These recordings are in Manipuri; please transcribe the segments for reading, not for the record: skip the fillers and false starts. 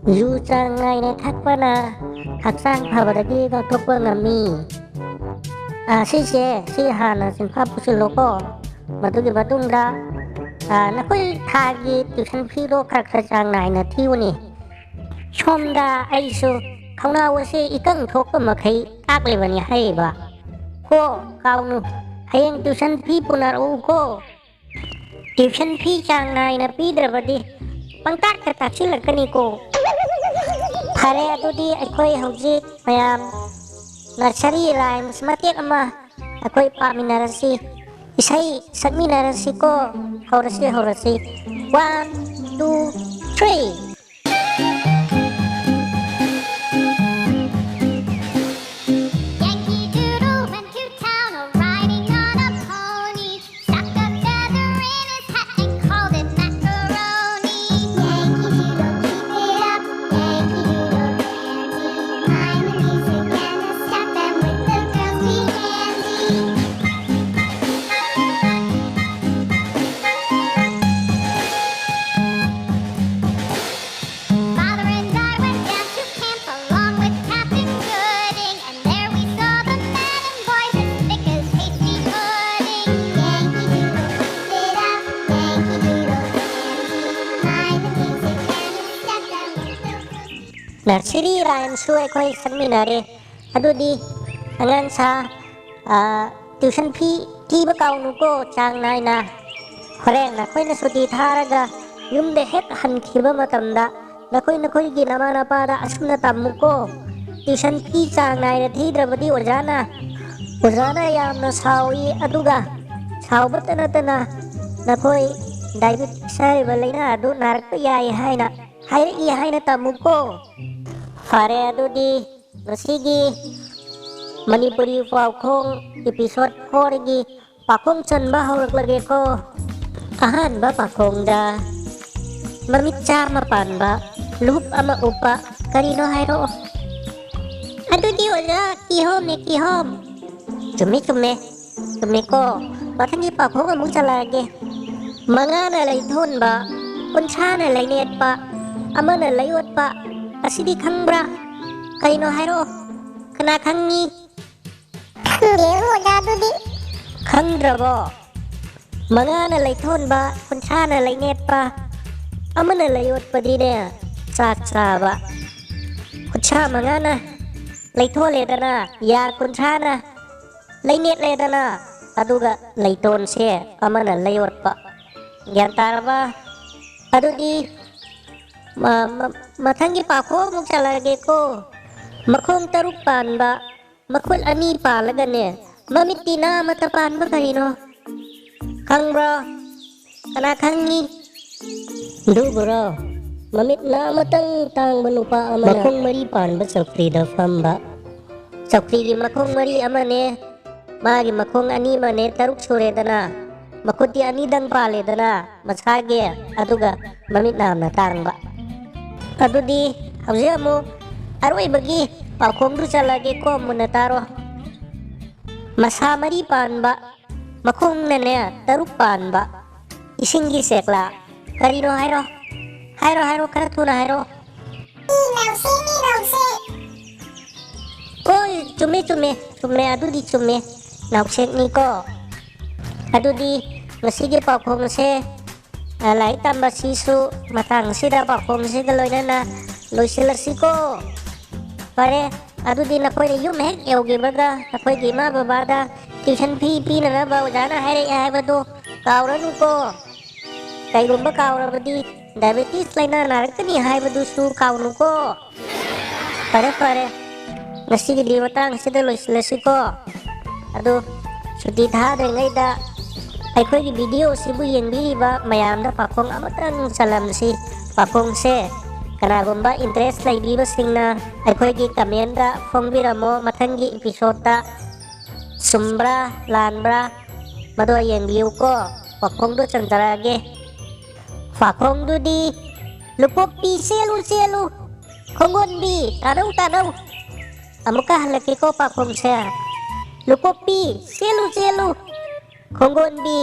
유장아인의 탁바나 각상 파버르기가 독방함이 시시에 심파부실로고 마두기 마둥다 나콜 타기 뚜션 피로 각사장 나이나 티우니 숑다 아이수 카우나워시 이깡 톡고 마카이 깍리바니 하이바 고 카우누 하영 뚜션 피부나르고 뚜션 피장 나이나 피드라바디 빵딱 딱 실락가니고 ꯐꯔꯦ ꯑꯗꯨꯗꯤ ꯑꯩꯈꯣꯏ ꯍꯧꯖꯤꯛ ꯃꯌꯥꯝ ꯅꯔꯁꯔꯤ ꯔꯥꯏꯝꯁ ꯃꯇꯦꯛ ꯑꯃ ꯑꯩꯈꯣꯏ ꯄꯥꯃꯤꯟꯅꯔꯁꯤ ꯏꯁꯩ ꯁꯛꯃꯤꯟꯅꯔꯁꯤꯀꯣ ꯍꯧꯔꯁꯤ 1 2 3 Nursery rhymes su akhoi sakminare adudi angan sa tuition fee kiba kaunu ko chang nai na horeng na khoi na suti tharaga yumde het han khiba matamda nakhoi gi nama na pada asuna tammu ko tuition fee chang nai na thidrabadi ojana yamna sawi aduga sawbatana tana nakhoi diabetes sai balaina adu narak yai haina haina tammu ko ꯐꯔꯦ ꯑꯗꯨꯗꯤ ꯉꯁꯤꯒꯤ ꯃꯅꯤꯄꯨꯔꯤ ꯄꯥꯎꯈꯣꯡ ꯏꯄꯤꯁꯣꯗ 4ꯒꯤ ꯄꯥꯈꯣꯡ ꯆꯟꯕ ꯍꯧꯔꯛꯂꯒꯦꯀꯣ ꯑꯍꯥꯟꯕ ꯄꯥꯈꯣꯡꯗ ꯃꯃꯤꯠ ꯆꯥꯝꯃ ꯄꯥꯟꯕ ꯂꯨꯞ ꯑꯃ ꯎꯞꯄ ꯀꯔꯤꯅꯣ ꯍꯥꯏꯔꯛꯑꯣ ꯑꯗꯨꯗꯤ ꯑꯣꯖꯥ ꯀꯤꯍꯣꯝ ꯆꯨꯝꯃꯦꯀꯣ ꯃꯊꯪꯒꯤ ꯄꯥꯈꯣꯡ ꯑꯃꯨꯛ ꯆꯠꯂꯛꯑꯒꯦ ꯃꯉꯥꯅ ꯂꯩꯊꯣꯟꯕ ꯀꯨꯟꯊ꯭ꯔꯥꯅ ꯂꯩꯅꯦꯠꯄ ꯑꯃꯅ ꯂꯩꯌꯣꯠꯄ ꯑꯁꯤꯗꯤ ꯈꯪꯕ꯭ꯔꯥ ꯀꯩꯅꯣ ꯍꯥꯏꯔꯛꯑꯣ ꯀꯅꯥ ꯈꯪꯉꯤ ꯑꯣꯖꯥꯗꯨꯗꯤ ꯈꯪꯗ꯭ꯔꯕꯣ ꯃꯉꯥꯅ ꯂꯩꯊꯣꯟꯕ ꯀꯨꯟꯊ꯭ꯔꯥꯅ ꯂꯩꯅꯦꯠꯄ ꯑꯃꯅ ꯂꯩꯌꯣꯠꯄꯗꯤꯅꯦ ꯆꯥꯛ ꯆꯥꯕ ꯈꯨꯠꯁꯥ ꯃꯉꯥꯅ ꯂꯩꯊꯣꯜꯂꯦꯗꯅ ꯌꯥ ꯀꯨꯟꯊ꯭ꯔꯥꯅ ꯂꯩꯅꯦꯠꯂꯦꯗꯅ ꯑꯗꯨꯒ ꯂꯩꯇꯣꯟꯁꯦ ꯑꯃꯅ ꯂꯩꯌꯣꯠꯄ ꯒ꯭ꯌꯥꯟ ꯇꯥꯔꯕ ꯑꯗꯨꯗꯤ ꯃꯊꯪꯒꯤ ꯄꯥꯈꯣꯡ ꯑꯃꯨꯛ ꯆꯠꯂꯛꯑꯒꯦꯀꯣ ꯃꯈꯣꯡ 6 ꯄꯥꯟꯕ ꯃꯈꯨꯠ 2 ꯄꯥꯜꯂꯒꯅꯦ ꯃꯃꯤꯠꯇꯤ ꯅꯥꯃꯠꯇ ꯄꯥꯟꯕ ꯀꯔꯤꯅꯣ ꯈꯪꯕ꯭ꯔꯣ ꯀꯅꯥ ꯈꯪꯉꯤ ꯑꯗꯨꯕꯨꯔꯣ ꯃꯃꯤꯠ ꯅꯥꯃꯇꯪ ꯇꯥꯡꯕ ꯅꯨꯄꯥ ꯑꯃꯅ ꯃꯈꯣꯡ 4 ꯄꯥꯟꯕ ꯆꯧꯀ꯭ꯔꯤꯗ ꯐꯝꯕ ꯆꯧꯀ꯭ꯔꯤꯒꯤ ꯃꯈꯣꯡ 4 ꯑꯃꯅꯦ ꯃꯥꯒꯤ ꯃꯈꯣꯡ 2 ꯑꯃꯅꯦ 6 ꯁꯨꯔꯦꯗꯅ ꯃꯈꯨꯠꯇꯤ 2ꯗꯪ ꯄꯥꯜꯂꯦꯗꯅ ꯃꯁꯥꯒꯤ ꯑꯗꯨꯒ ꯃꯃꯤꯠ ꯅꯥꯝꯅ ꯇꯥꯡꯕ ꯑꯗꯨꯗꯤ ꯍꯧꯖꯤꯛ ꯑꯃꯨꯛ ꯑꯔꯣꯏꯕꯒꯤ ꯄꯥꯎꯈꯣꯡꯗꯨ ꯆꯠꯂꯒꯦꯀꯣ ꯃꯨꯟꯅ ꯇꯥꯔꯣ ꯃꯁꯥ 4 ꯄꯥꯟꯕ ꯃꯈꯣꯡꯅꯅꯦ 6 ꯄꯥꯟꯕ ꯏꯁꯤꯡꯒꯤ ꯆꯦꯛꯂꯥ ꯀꯔꯤꯅꯣ ꯍꯥꯏꯔꯣ ꯈꯔ ꯊꯨꯅ ꯍꯥꯏꯔꯣ ꯍꯣꯏ ꯆꯨꯝꯃꯦ ꯑꯗꯨꯗꯤ ꯆꯨꯝꯃꯦ ꯅꯥꯎꯁꯦꯛꯅꯤꯀꯣ ꯑꯗꯨꯗꯤ ꯉꯁꯤꯒꯤ ꯄꯥꯎꯈꯣꯡꯁꯦ ꯂꯥꯏꯔꯤꯛ ꯇꯝꯕꯁꯤꯁꯨ ꯃꯇꯥꯡꯁꯤꯗ ꯄꯥꯎꯈꯣꯡꯁꯤꯒ ꯂꯣꯏꯅꯅ ꯂꯣꯏꯁꯤꯜꯂꯁꯤꯀꯣ ꯐꯔꯦ ꯑꯗꯨꯗꯤ ꯅꯈꯣꯏꯅ ꯌꯨꯝ ꯍꯦꯛ ꯌꯧꯈꯤꯕꯒ ꯅꯈꯣꯏꯒꯤ ꯏꯃꯥ ꯕꯕꯥꯗ ꯇ꯭ꯌꯨꯁꯟ ꯐꯤ ꯄꯤꯅꯅꯕ ꯑꯣꯖꯥꯅ ꯍꯥꯏꯔꯛꯑꯦ ꯍꯥꯏꯕꯗꯨ ꯀꯥꯎꯔꯅꯨꯀꯣ ꯀꯩꯒꯨꯝꯕ ꯀꯥꯎꯔꯕꯗꯤ ꯗꯥꯏꯕꯦꯇꯤꯁ ꯂꯩꯅꯥ ꯅꯥꯔꯛꯀꯅꯤ ꯍꯥꯏꯕꯗꯨꯁꯨ ꯀꯥꯎꯅꯨꯀꯣ ꯐꯔꯦ ꯉꯁꯤꯒꯤꯗꯤ ꯃꯇꯥꯡꯁꯤꯗ ꯂꯣꯏꯁꯤꯜꯂꯁꯤꯀꯣ ꯑꯗꯨ ꯁꯨꯇꯤ ꯊꯥꯗ꯭ꯔꯤꯉꯩꯗ ꯑꯩꯈꯣꯏꯒꯤ ꯚꯤꯗꯤꯑꯣꯁꯤꯕꯨ ꯌꯦꯡꯕꯤꯔꯤꯕ ꯃꯌꯥꯝꯗ ꯄꯥꯈꯣꯡ ꯑꯃꯇꯪ ꯆꯜꯂꯝꯁꯤ ꯄꯥꯈꯣꯡꯁꯦ ꯀꯅꯥꯒꯨꯝꯕ ꯏꯟꯇꯔꯦꯁ ꯂꯩꯕꯤꯕꯁꯤꯡꯅ ꯑꯩꯈꯣꯏꯒꯤ ꯀꯃꯦꯟꯗ ꯐꯣꯡꯕꯤꯔꯝꯃꯣ ꯃꯊꯪꯒꯤ ꯏꯄꯤꯁꯣꯗꯇ ꯆꯨꯝꯕ꯭ꯔꯥ ꯂꯥꯟꯕ꯭ꯔꯥ ꯃꯗꯨ ꯌꯦꯡꯕꯤꯌꯨꯀꯣ ꯄꯥꯈꯣꯡꯗꯨ ꯆꯟꯖꯔꯛꯑꯒꯦ ꯄꯥꯈꯣꯡꯗꯨꯗꯤ ꯂꯨꯀꯣꯛꯄꯤ ꯆꯦꯜꯂꯨ ꯈꯣꯡꯒꯣꯟꯕꯤ ꯇꯥꯅꯧ ꯑꯃꯨꯛꯀ ꯍꯜꯂꯛꯀꯦꯀꯣ ꯄꯥꯈꯣꯡꯁꯦ ꯂꯨꯀꯣꯛꯄꯤ ꯆꯦꯜꯂꯨ ꯈꯣꯡꯒꯣꯟꯕꯤ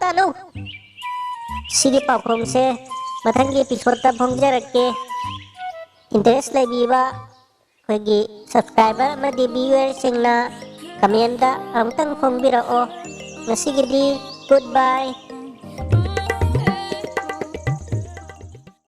ꯇꯥꯅꯧ ꯁꯤꯒꯤ ꯄꯥꯎꯈꯣꯡꯁꯦ ꯃꯊꯪꯒꯤ ꯏꯄꯤꯁꯣꯗꯇ ꯐꯣꯡꯖꯔꯛꯀꯦ interest ꯂꯩꯕꯤꯕ ꯑꯩꯈꯣꯏꯒꯤ subscriber ꯑꯃꯗꯤ viewersꯁꯤꯡꯅ ꯀꯃꯦꯟꯗ ꯑꯃꯨꯛꯇꯪ ꯐꯣꯡꯕꯤꯔꯛꯑꯣ. ꯉꯁꯤꯒꯤꯗꯤ goodbye.